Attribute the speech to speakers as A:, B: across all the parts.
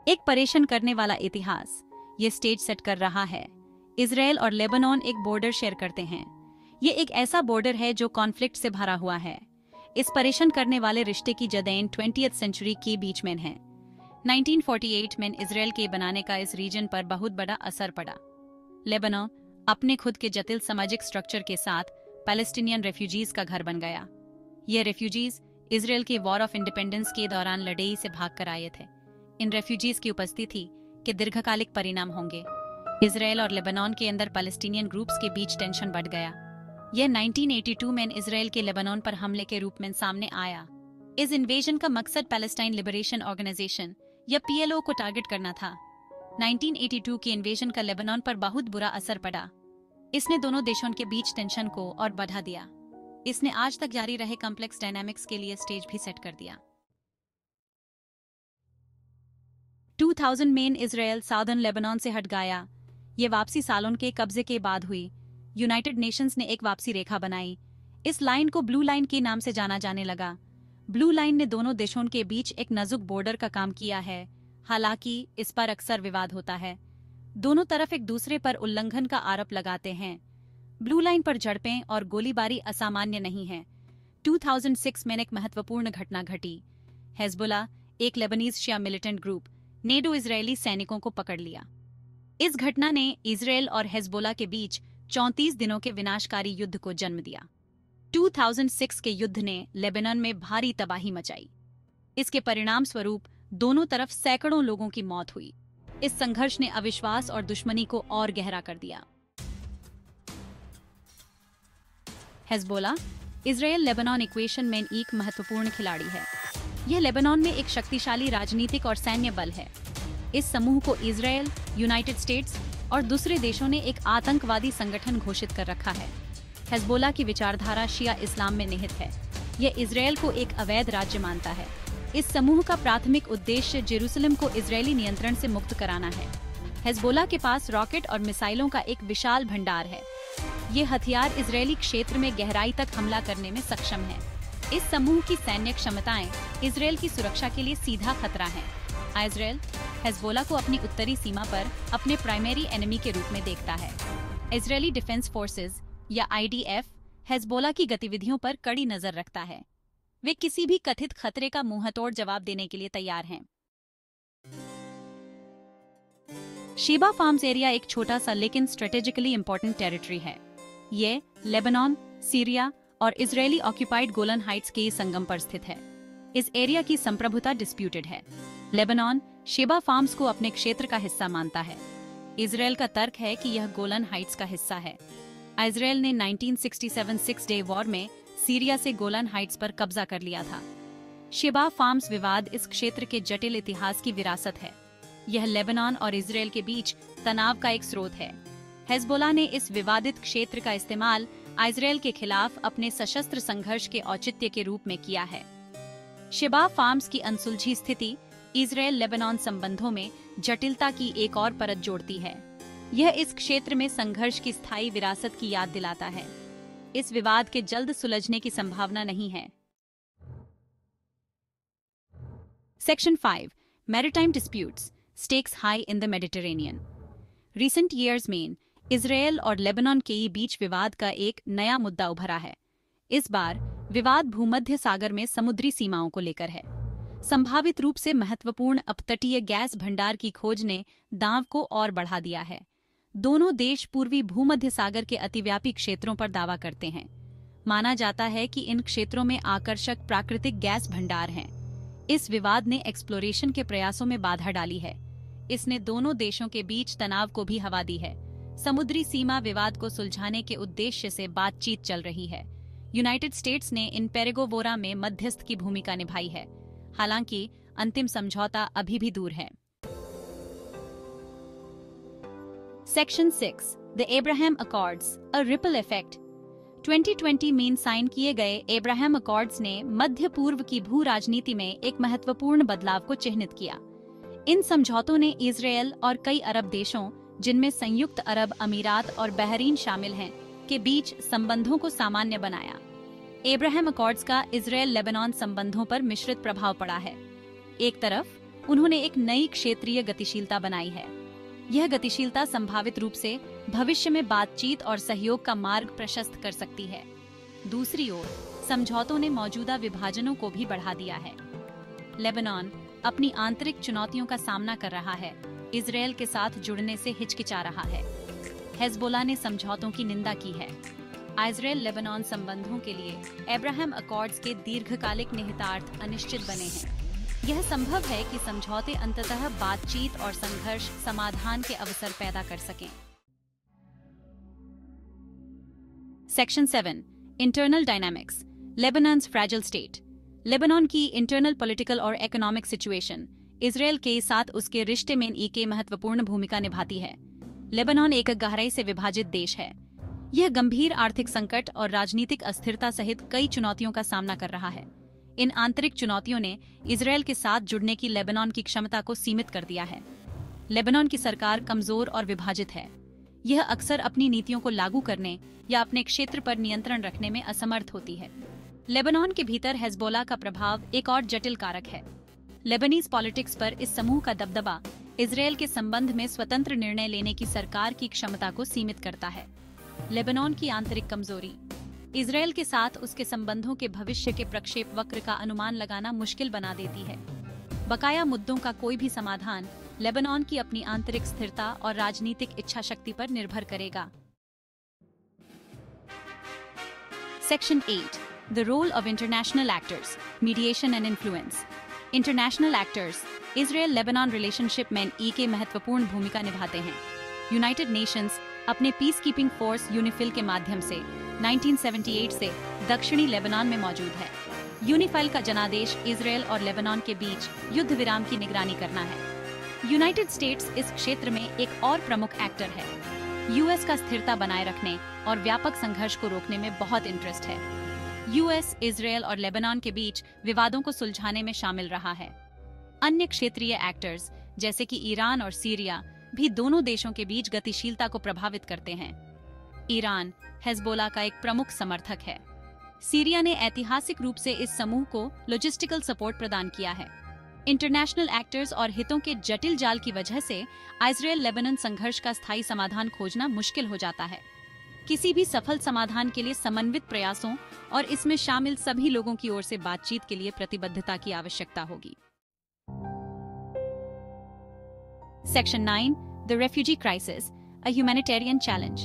A: एक परेशान करने वाला इतिहास ये स्टेज सेट कर रहा है। इजराइल और लेबनान एक बॉर्डर शेयर करते हैं। ये एक ऐसा बॉर्डर है जो कॉन्फ्लिक्ट से भरा हुआ है। इस परेशान करने वाले रिश्ते की जड़ें 20वीं सेंचुरी के बीच में हैं। 1948 में इजराइल के बनाने का इस रीजन पर बहुत बड़ा असर पड़ा। लेबनान अपने खुद के जटिल सामाजिक स्ट्रक्चर के साथ पैलेस्टीनियन रेफ्यूजीज का घर बन गया। ये रेफ्यूजीज इजराइल के वॉर ऑफ इंडिपेंडेंस के दौरान लड़ाई से भाग कर आए थे। इन रेफ्यूजीज की उपस्थिति के दीर्घकालिक परिणाम होंगे। इजराइल और लेबनान के अंदर पैलेस्टीनियन ग्रुप्स के बीच टेंशन बढ़ गया। यह 1982 में इजराइल के लेबनान पर हमले के रूप में सामने आया। इस इन्वेजन का मकसद पैलेस्टाइन लिबरेशन ऑर्गेनाइजेशन या PLO को टारगेट करना था। 1982 की इन्वेजन का लेबनान पर बहुत बुरा असर पड़ा। इसने दोनों देशों के बीच टेंशन को और बढ़ा दिया। इसने आज तक जारी रहे कॉम्प्लेक्स डायनामिक्स के लिए स्टेज भी सेट कर दिया। 2000 में इजराइल साउदर्न लेबनान से हट गया। ये वापसी सालों के कब्जे के बाद हुई। यूनाइटेड नेशंस ने एक वापसी रेखा बनाई। इस लाइन को ब्लू लाइन के नाम से जाना जाने लगा। ब्लू लाइन ने दोनों देशों के बीच एक नाजुक बॉर्डर का काम किया है। हालांकि इस पर अक्सर विवाद होता है। दोनों तरफ एक दूसरे पर उल्लंघन का आरोप लगाते हैं। ब्लू लाइन पर झड़पें और गोलीबारी असामान्य नहीं है। 2006 में एक महत्वपूर्ण घटना घटी। हेजबोला, एक लेबनीज शिया मिलिटेंट ग्रुप, ने 2 इजरायली सैनिकों को पकड़ लिया। इस घटना ने इजराइल और हेजबोला के बीच 34 दिनों के विनाशकारी युद्ध को जन्म दिया। 2006 के युद्ध ने लेबनान में भारी तबाही मचाई। इसके परिणाम स्वरूप दोनों तरफ सैकड़ों लोगों की मौत हुई। इस संघर्ष ने अविश्वास और दुश्मनी को और गहरा कर दिया। हेजबोला इजराइल लेबनान इक्वेशन में एक महत्वपूर्ण खिलाड़ी है। यह लेबनान में एक शक्तिशाली राजनीतिक और सैन्य बल है। इस समूह को इजराइल, यूनाइटेड स्टेट्स और दूसरे देशों ने एक आतंकवादी संगठन घोषित कर रखा है। हेजबोला की विचारधारा शिया इस्लाम में निहित है। यह इजराइल को एक अवैध राज्य मानता है। इस समूह का प्राथमिक उद्देश्य जेरूसलम को इजरायली नियंत्रण से मुक्त कराना है। हेजबोला के पास रॉकेट और मिसाइलों का एक विशाल भंडार है। ये हथियार इजरायली क्षेत्र में गहराई तक हमला करने में सक्षम है। इस समूह की सैन्य क्षमताएं इजरायल की सुरक्षा के लिए सीधा खतरा हैं। इजरायल हेजबोला को अपनी उत्तरी सीमा पर अपने प्राइमरी एनिमी के रूप में देखता है। इजरायली डिफेंस फोर्सेस या IDF हेजबोला की गतिविधियों पर कड़ी नजर रखता है। वे किसी भी कथित खतरे का मुंहतोड़ जवाब देने के लिए तैयार हैं। शेबा फार्म्स एरिया एक छोटा सा लेकिन स्ट्रेटेजिकली इंपॉर्टेंट टेरिटरी है। ये लेबनान, सीरिया और इजरायली ऑक्यूपाइड गोलन हाइट्स के संगम पर स्थित है। इस एरिया की संप्रभुता डिस्प्यूटेड है। लेबनान शेबा फार्म्स को अपने क्षेत्र का हिस्सा मानता है। इजरायल का तर्क है कि यह गोलन हाइट्स का हिस्सा है। इजरायल ने 1967 सिक्स डे वॉर में सीरिया से गोलन हाइट्स पर कब्जा कर लिया था। शेबा फार्म्स विवाद इस क्षेत्र के जटिल इतिहास की विरासत है। यह लेबनान और इजरायल के बीच तनाव का एक स्रोत है। हेजबोला ने इस विवादित क्षेत्र का इस्तेमाल इजरायल के खिलाफ अपने सशस्त्र संघर्ष के औचित्य के रूप में किया है। शेबा फार्म्स की अनसुलझी स्थिति इजरायल लेबनान संबंधों में जटिलता की एक और परत जोड़ती है। यह इस क्षेत्र में संघर्ष की स्थायी विरासत की याद दिलाता है। इस विवाद के जल्द सुलझने की संभावना नहीं है। Section 5 maritime disputes stakes high in the Mediterranean. Recent years में इजरायल और लेबनान के बीच विवाद का एक नया मुद्दा उभरा है। इस बार विवाद भूमध्य सागर में समुद्री सीमाओं को लेकर है। संभावित रूप से महत्वपूर्ण अपतटीय गैस भंडार की खोज ने दांव को और बढ़ा दिया है। दोनों देश पूर्वी भूमध्य सागर के अतिव्यापी क्षेत्रों पर दावा करते हैं। माना जाता है कि इन क्षेत्रों में आकर्षक प्राकृतिक गैस भंडार हैं। इस विवाद ने एक्सप्लोरेशन के प्रयासों में बाधा डाली है। इसने दोनों देशों के बीच तनाव को भी हवा दी है। समुद्री सीमा विवाद को सुलझाने के उद्देश्य से बातचीत चल रही है। यूनाइटेड स्टेट्स ने इन पेरेगोवोरा में मध्यस्थ की भूमिका निभाई है। हालांकि अंतिम समझौता अभी भी दूर है। Section 6 the Abraham accords a ripple effect. 2020 में साइन किए गए एब्राहम अकॉर्ड्स ने मध्य पूर्व की भू राजनीति में एक महत्वपूर्ण बदलाव को चिह्नित किया। इन समझौतों ने इजरायल और कई अरब देशों, जिनमें संयुक्त अरब अमीरात और बहरीन शामिल हैं, के बीच संबंधों को सामान्य बनाया। एब्राहम अकॉर्ड्स का इजरायल लेबनान संबंधों पर मिश्रित प्रभाव पड़ा है। एक तरफ उन्होंने एक नई क्षेत्रीय गतिशीलता बनाई है। यह गतिशीलता संभावित रूप से भविष्य में बातचीत और सहयोग का मार्ग प्रशस्त कर सकती है। दूसरी ओर, समझौतों ने मौजूदा विभाजनों को भी बढ़ा दिया है। लेबनान अपनी आंतरिक चुनौतियों का सामना कर रहा है, इजरायल के साथ जुड़ने से हिचकिचा रहा है। हेजबोला ने समझौतों की निंदा की है। इजरायल लेबनान संबंधों के लिए अब्राहम अकॉर्ड्स के दीर्घकालिक निहितार्थ अनिश्चित बने हैं। यह संभव है कि समझौते अंततः बातचीत और संघर्ष समाधान के अवसर पैदा कर सकें। Section 7, internal dynamics, Lebanon's fragile state. Lebanon की इंटरनल पॉलिटिकल और इकोनॉमिक सिचुएशन इजरायल के साथ उसके रिश्ते में एक महत्वपूर्ण भूमिका निभाती है। लेबनान एक गहराई से विभाजित देश है। यह गंभीर आर्थिक संकट और राजनीतिक अस्थिरता सहित कई चुनौतियों का सामना कर रहा है। इन आंतरिक चुनौतियों ने इजरायल के साथ जुड़ने की लेबनान की क्षमता को सीमित कर दिया है। लेबनान की सरकार कमजोर और विभाजित है। यह अक्सर अपनी नीतियों को लागू करने या अपने क्षेत्र पर नियंत्रण रखने में असमर्थ होती है। लेबनान के भीतर हेजबोला का प्रभाव एक और जटिल कारक है। लेबनीज पॉलिटिक्स पर इस समूह का दबदबा इजरायल के संबंध में स्वतंत्र निर्णय लेने की सरकार की क्षमता को सीमित करता है। लेबनान की आंतरिक कमजोरी इजरायल के साथ उसके संबंधों के भविष्य के प्रक्षेप वक्र का अनुमान लगाना मुश्किल बना देती है। बकाया मुद्दों का कोई भी समाधान लेबनान की अपनी आंतरिक स्थिरता और राजनीतिक इच्छा शक्ति पर निर्भर करेगा। Section 8, the role of international actors, mediation and influence. International actors Israel Lebanon relationship में एक महत्वपूर्ण भूमिका निभाते हैं। यूनाइटेड नेशंस अपने पीस कीपिंग फोर्स यूनिफिल के माध्यम से 1978 से दक्षिणी लेबनान में मौजूद है। यूनिफिल का जनादेश इजरायल और लेबनान के बीच युद्ध विराम की निगरानी करना है। यूनाइटेड स्टेट्स इस क्षेत्र में एक और प्रमुख एक्टर है। यूएस का स्थिरता बनाए रखने और व्यापक संघर्ष को रोकने में बहुत इंटरेस्ट है। यूएस इजरायल और लेबनान के बीच विवादों को सुलझाने में शामिल रहा है। अन्य क्षेत्रीय एक्टर्स जैसे कि ईरान और सीरिया भी दोनों देशों के बीच गतिशीलता को प्रभावित करते हैं। ईरान हेजबोला का एक प्रमुख समर्थक है। सीरिया ने ऐतिहासिक रूप से इस समूह को लॉजिस्टिकल सपोर्ट प्रदान किया है। इंटरनेशनल एक्टर्स और हितों के जटिल जाल की वजह से इजरायल लेबनान संघर्ष का स्थायी समाधान खोजना मुश्किल हो जाता है। किसी भी सफल समाधान के लिए समन्वित प्रयासों और इसमें शामिल सभी लोगों की ओर से बातचीत के लिए प्रतिबद्धता की आवश्यकता होगी। Section 9, the refugee crisis, a humanitarian challenge.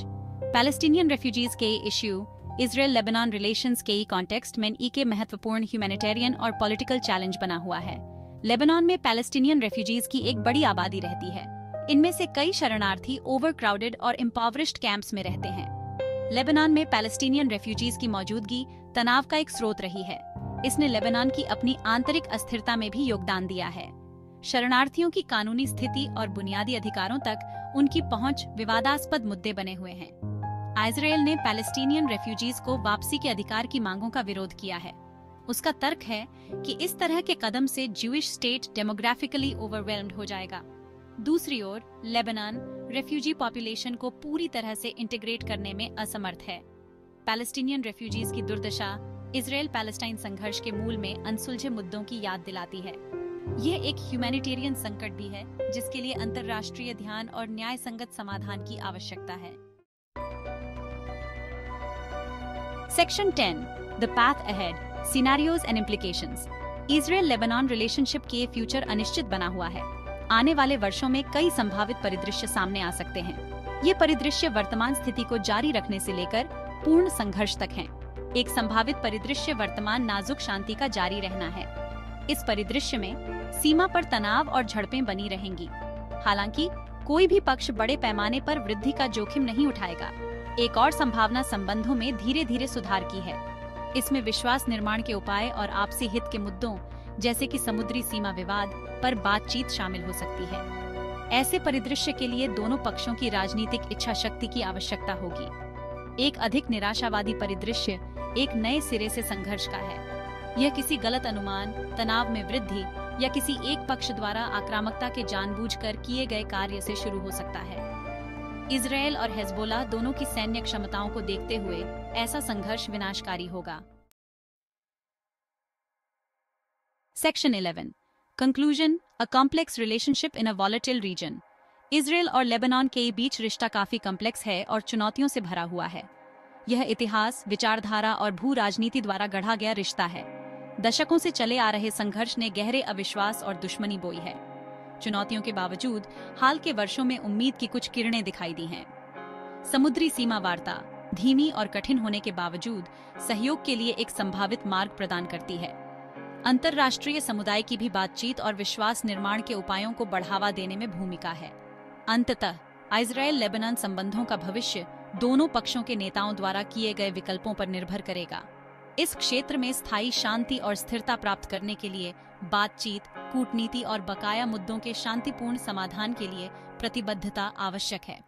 A: Palestinian refugees के इश्यू इजरायल-लेबनान रिलेशंस के कॉन्टेक्स्ट में एक महत्वपूर्ण ह्यूमैनिटेरियन और पॉलिटिकल चैलेंज बना हुआ है। लेबनान में पैलेस्टीनियन रेफ्यूजीज की एक बड़ी आबादी रहती है। इनमें से कई शरणार्थी ओवरक्राउडेड और इम्पावरिश्ड कैंप्स में रहते हैं। लेबनान में पैलेस्टीनियन रेफ्यूजीज की मौजूदगी तनाव का एक स्रोत रही है। इसने लेबनान की अपनी आंतरिक अस्थिरता में भी योगदान दिया है। शरणार्थियों की कानूनी स्थिति और बुनियादी अधिकारों तक उनकी पहुंच विवादास्पद मुद्दे बने हुए हैं। इजरायल ने पैलेस्टीनियन रेफ्यूजीज को वापसी के अधिकार की मांगों का विरोध किया है। उसका तर्क है कि इस तरह के कदम से ज्यूइश स्टेट डेमोग्राफिकली ओवरवेल्म्ड हो जाएगा। दूसरी ओर लेबनान रेफ्यूजी पॉपुलेशन को पूरी तरह से इंटीग्रेट करने में असमर्थ है। पैलेस्टीनियन रेफ्यूजीज की दुर्दशा इजरायल पैलेस्टाइन संघर्ष के मूल में अनसुलझे मुद्दों की याद दिलाती है। यह एक ह्यूमैनिटेरियन संकट भी है जिसके लिए अंतर्राष्ट्रीय ध्यान और न्याय संगत समाधान की आवश्यकता है। Section 10, the path ahead, scenarios and implications. Israel Lebanon relationship के फ्यूचर अनिश्चित बना हुआ है। आने वाले वर्षों में कई संभावित परिदृश्य सामने आ सकते हैं। ये परिदृश्य वर्तमान स्थिति को जारी रखने से लेकर पूर्ण संघर्ष तक हैं। एक संभावित परिदृश्य वर्तमान नाजुक शांति का जारी रहना है। इस परिदृश्य में सीमा पर तनाव और झड़पें बनी रहेंगी। हालांकि कोई भी पक्ष बड़े पैमाने पर वृद्धि का जोखिम नहीं उठाएगा। एक और संभावना संबंधों में धीरे धीरे सुधार की है। इसमें विश्वास निर्माण के उपाय और आपसी हित के मुद्दों जैसे कि समुद्री सीमा विवाद पर बातचीत शामिल हो सकती है। ऐसे परिदृश्य के लिए दोनों पक्षों की राजनीतिक इच्छा शक्ति की आवश्यकता होगी। एक अधिक निराशावादी परिदृश्य एक नए सिरे से संघर्ष का है। यह किसी गलत अनुमान, तनाव में वृद्धि या किसी एक पक्ष द्वारा आक्रामकता के जानबूझकर किए गए कार्य से शुरू हो सकता है। इजरायल और हेजबोला दोनों की सैन्य क्षमताओं को देखते हुए ऐसा संघर्ष विनाशकारी होगा। Section 11, conclusion, a complex relationship in a volatile region. Israel और लेबनान के बीच रिश्ता काफी कॉम्प्लेक्स है और चुनौतियों से भरा हुआ है। यह इतिहास, विचारधारा और भू राजनीति द्वारा गढ़ा गया रिश्ता है। दशकों से चले आ रहे संघर्ष ने गहरे अविश्वास और दुश्मनी बोई है। चुनौतियों के बावजूद हाल के वर्षों में उम्मीद की कुछ किरणें दिखाई दी हैं। समुद्री सीमा वार्ता धीमी और कठिन होने के बावजूद सहयोग के लिए एक संभावित मार्ग प्रदान करती है। अंतर्राष्ट्रीय समुदाय की भी बातचीत और विश्वास निर्माण के उपायों को बढ़ावा देने में भूमिका है। अंततः इजराइल लेबनान संबंधों का भविष्य दोनों पक्षों के नेताओं द्वारा किए गए विकल्पों पर निर्भर करेगा। इस क्षेत्र में स्थायी शांति और स्थिरता प्राप्त करने के लिए बातचीत, कूटनीति और बकाया मुद्दों के शांतिपूर्ण समाधान के लिए प्रतिबद्धता आवश्यक है।